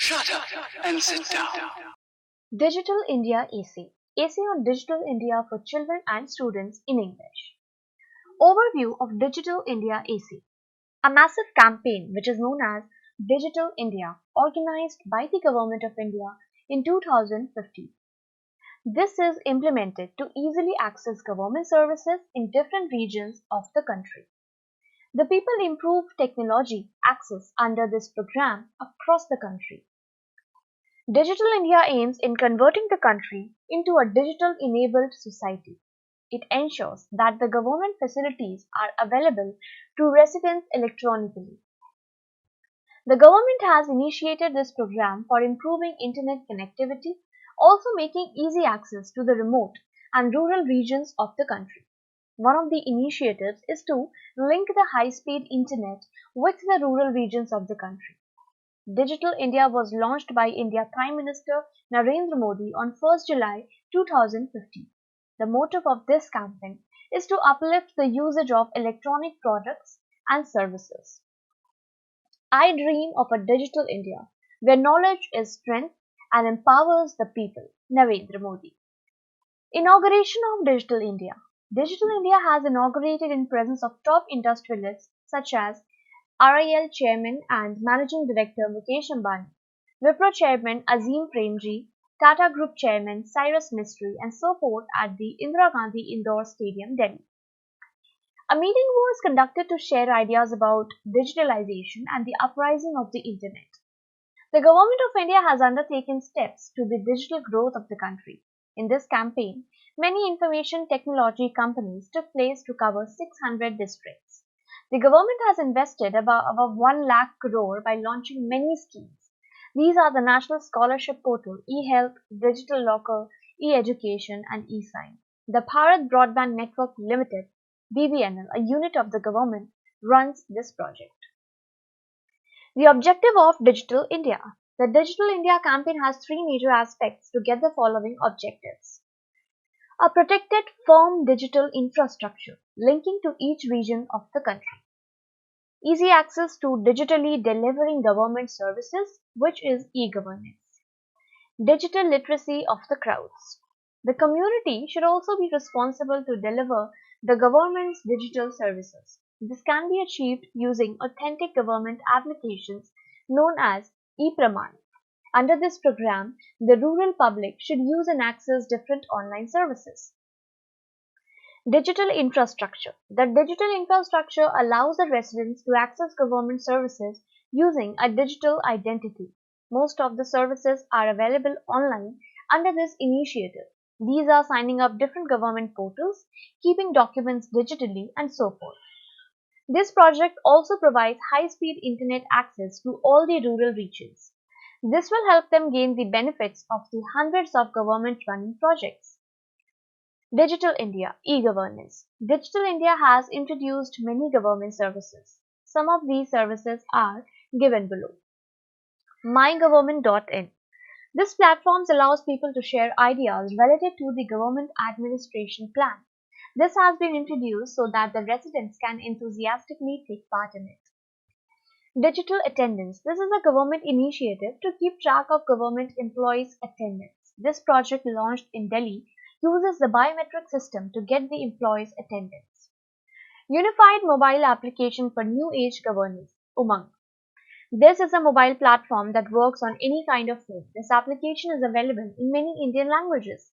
Shut up and sit down. Digital India AC. AC on Digital India for children and students in English. Overview of Digital India AC. A massive campaign which is known as Digital India, organized by the Government of India in 2015. This is implemented to easily access government services in different regions of the country. The people improve technology access under this program across the country. Digital India aims in converting the country into a digital-enabled society. It ensures that the government facilities are available to residents electronically. The government has initiated this program for improving internet connectivity, also making easy access to the remote and rural regions of the country. One of the initiatives is to link the high-speed internet with the rural regions of the country. Digital India was launched by India Prime Minister Narendra Modi on 1st July 2015. The motive of this campaign is to uplift the usage of electronic products and services. I dream of a digital India where knowledge is strength and empowers the people. Narendra Modi. Inauguration of Digital India. Digital India has inaugurated in presence of top industrialists such as RIL Chairman and Managing Director Mukesh Ambani, Wipro Chairman Azim Premji, Tata Group Chairman Cyrus Mistry, and so forth at the Indira Gandhi Indoor Stadium, Delhi. A meeting was conducted to share ideas about digitalization and the uprising of the internet. The Government of India has undertaken steps to the digital growth of the country. In this campaign, many information technology companies took place to cover 600 districts. The government has invested above 1 lakh crore by launching many schemes. These are the National Scholarship Portal, e-Health, Digital Locker, e-Education and e-Sign. The Bharat Broadband Network Limited, BBNL, a unit of the government, runs this project. The objective of Digital India. The Digital India campaign has three major aspects to get the following objectives. A protected, firm digital infrastructure linking to each region of the country. Easy access to digitally delivering government services, which is e-governance. Digital literacy of the crowds. The community should also be responsible to deliver the government's digital services. This can be achieved using authentic government applications known as e-Praman. Under this program, the rural public should use and access different online services. Digital infrastructure. The digital infrastructure allows the residents to access government services using a digital identity. Most of the services are available online under this initiative. These are signing up different government portals, keeping documents digitally, and so forth. This project also provides high-speed internet access to all the rural regions. This will help them gain the benefits of the hundreds of government-running projects. Digital India, e-governance. Digital India has introduced many government services. Some of these services are given below. mygovernment.in. This platform allows people to share ideas related to the government administration plan. This has been introduced so that the residents can enthusiastically take part in it. Digital attendance. This is a government initiative to keep track of government employees' attendance. This project, launched in Delhi, uses the biometric system to get the employees' attendance. Unified mobile application for new age governance, Umang. This is a mobile platform that works on any kind of phone. This application is available in many Indian languages.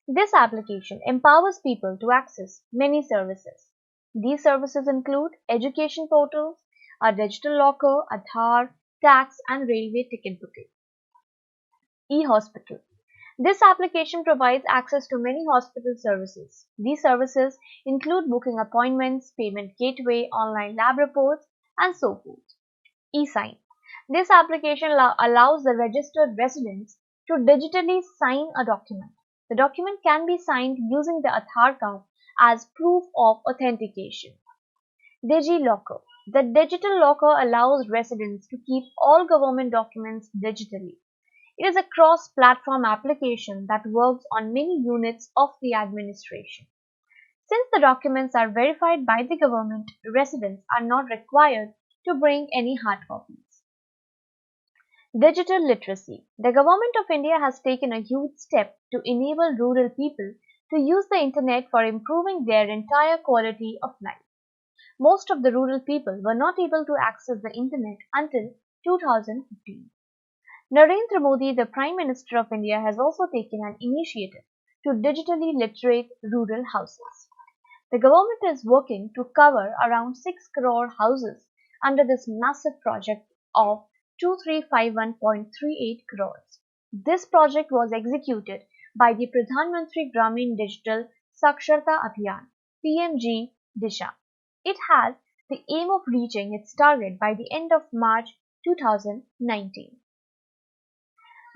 This application empowers people to access many services. These services include education portals, a digital locker, Aadhaar, tax and railway ticket booking. E-hospital. This application provides access to many hospital services. These services include booking appointments, payment gateway, online lab reports, and so forth. E-Sign. This application allows the registered residents to digitally sign a document. The document can be signed using the Aadhaar card as proof of authentication. DigiLocker. The digital locker allows residents to keep all government documents digitally. It is a cross-platform application that works on many units of the administration. Since the documents are verified by the government, residents are not required to bring any hard copies. Digital literacy. The Government of India has taken a huge step to enable rural people to use the internet for improving their entire quality of life. Most of the rural people were not able to access the internet until 2015. Narendra Modi, the Prime Minister of India, has also taken an initiative to digitally literate rural houses. The government is working to cover around 6 crore houses under this massive project of 2351.38 crores. This project was executed by the Pradhan Mantri Gramin Digital Saksharta Abhiyan (PMG Disha). It has the aim of reaching its target by the end of March 2019.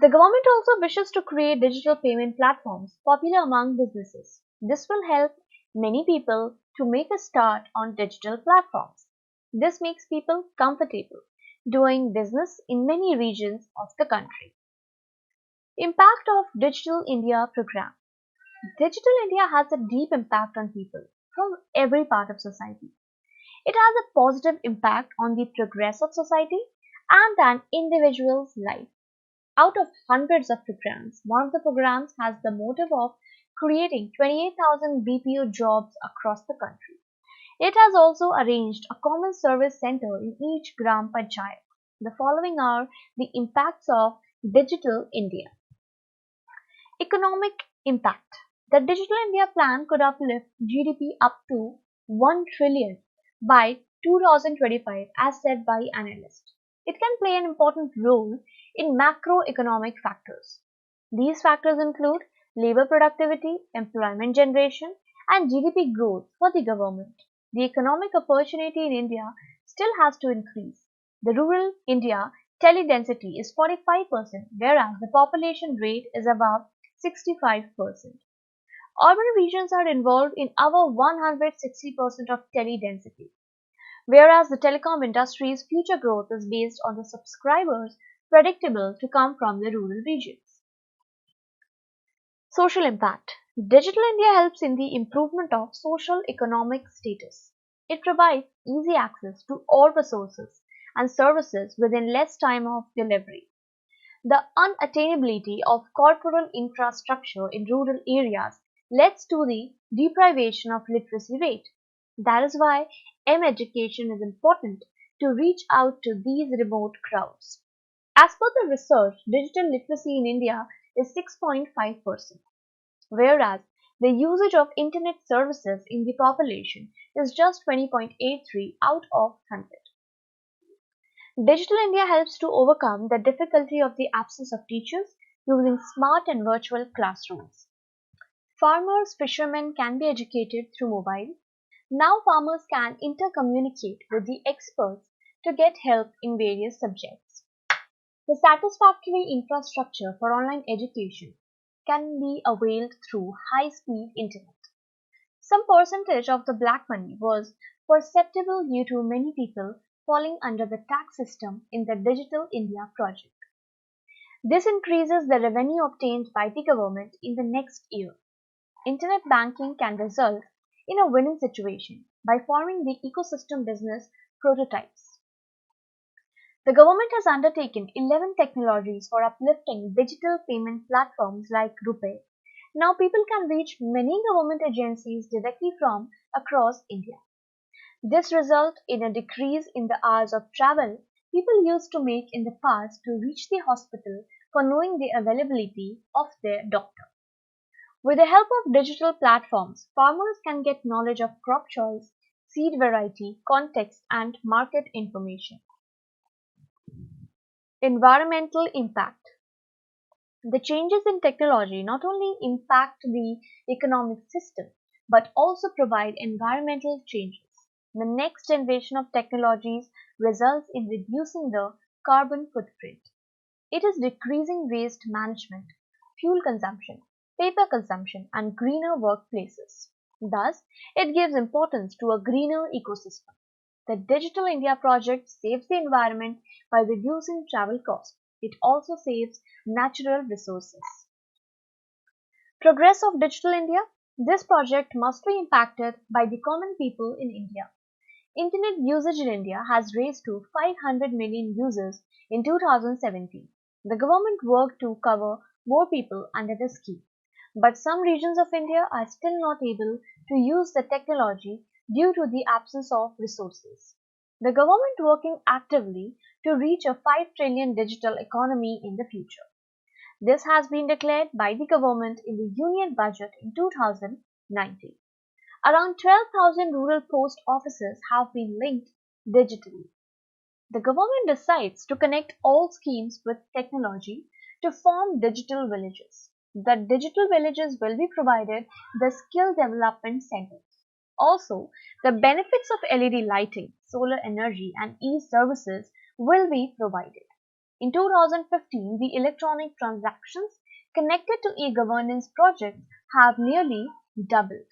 The government also wishes to create digital payment platforms popular among businesses. This will help many people to make a start on digital platforms. This makes people comfortable doing business in many regions of the country. Impact of Digital India program. Digital India has a deep impact on people from every part of society. It has a positive impact on the progress of society and an individual's life. Out of hundreds of programs, one of the programs has the motive of creating 28,000 BPO jobs across the country. It has also arranged a common service center in each Gram Panchayat. The following are the impacts of Digital India. Economic impact. The Digital India plan could uplift GDP up to 1 trillion by 2025 as said by analysts. It can play an important role in macroeconomic factors. These factors include labor productivity, employment generation, and GDP growth for the government. The economic opportunity in India still has to increase. The rural India tele-density is 45%, whereas the population rate is above 65%. Urban regions are involved in over 160% of tele-density, whereas the telecom industry's future growth is based on the subscribers predictable to come from the rural regions. Social impact. Digital India helps in the improvement of social economic status. It provides easy access to all resources and services within less time of delivery. The unattainability of corporal infrastructure in rural areas leads to the deprivation of literacy rate. That is why education is important to reach out to these remote crowds. As per the research, digital literacy in India is 6.5%, whereas the usage of internet services in the population is just 20.83 out of 100. Digital India helps to overcome the difficulty of the absence of teachers using smart and virtual classrooms. Farmers, fishermen can be educated through mobile. Now farmers can intercommunicate with the experts to get help in various subjects. The satisfactory infrastructure for online education can be availed through high-speed internet. Some percentage of the black money was perceptible due to many people falling under the tax system in the Digital India project. This increases the revenue obtained by the government in the next year. Internet banking can result in a winning situation by forming the ecosystem business prototypes. The government has undertaken 11 technologies for uplifting digital payment platforms like RuPay. Now people can reach many government agencies directly from across India. This results in a decrease in the hours of travel people used to make in the past to reach the hospital for knowing the availability of their doctor. With the help of digital platforms, farmers can get knowledge of crop choice, seed variety, context, and market information. Environmental impact. The changes in technology not only impact the economic system but also provide environmental changes. The next generation of technologies results in reducing the carbon footprint. It is decreasing waste management, fuel consumption, paper consumption, and greener workplaces. Thus, it gives importance to a greener ecosystem. The Digital India project saves the environment by reducing travel costs. It also saves natural resources. Progress of Digital India. This project must be impacted by the common people in India. Internet usage in India has raised to 500 million users in 2017. The government worked to cover more people under the scheme, but some regions of India are still not able to use the technology due to the absence of resources. The government working actively to reach a 5 trillion digital economy in the future. This has been declared by the government in the Union Budget in 2019. Around 12,000 rural post offices have been linked digitally. The government decides to connect all schemes with technology to form digital villages. The digital villages will be provided the skill development centers. Also, the benefits of LED lighting, solar energy and e-services will be provided. In 2015, the electronic transactions connected to e-governance projects have nearly doubled.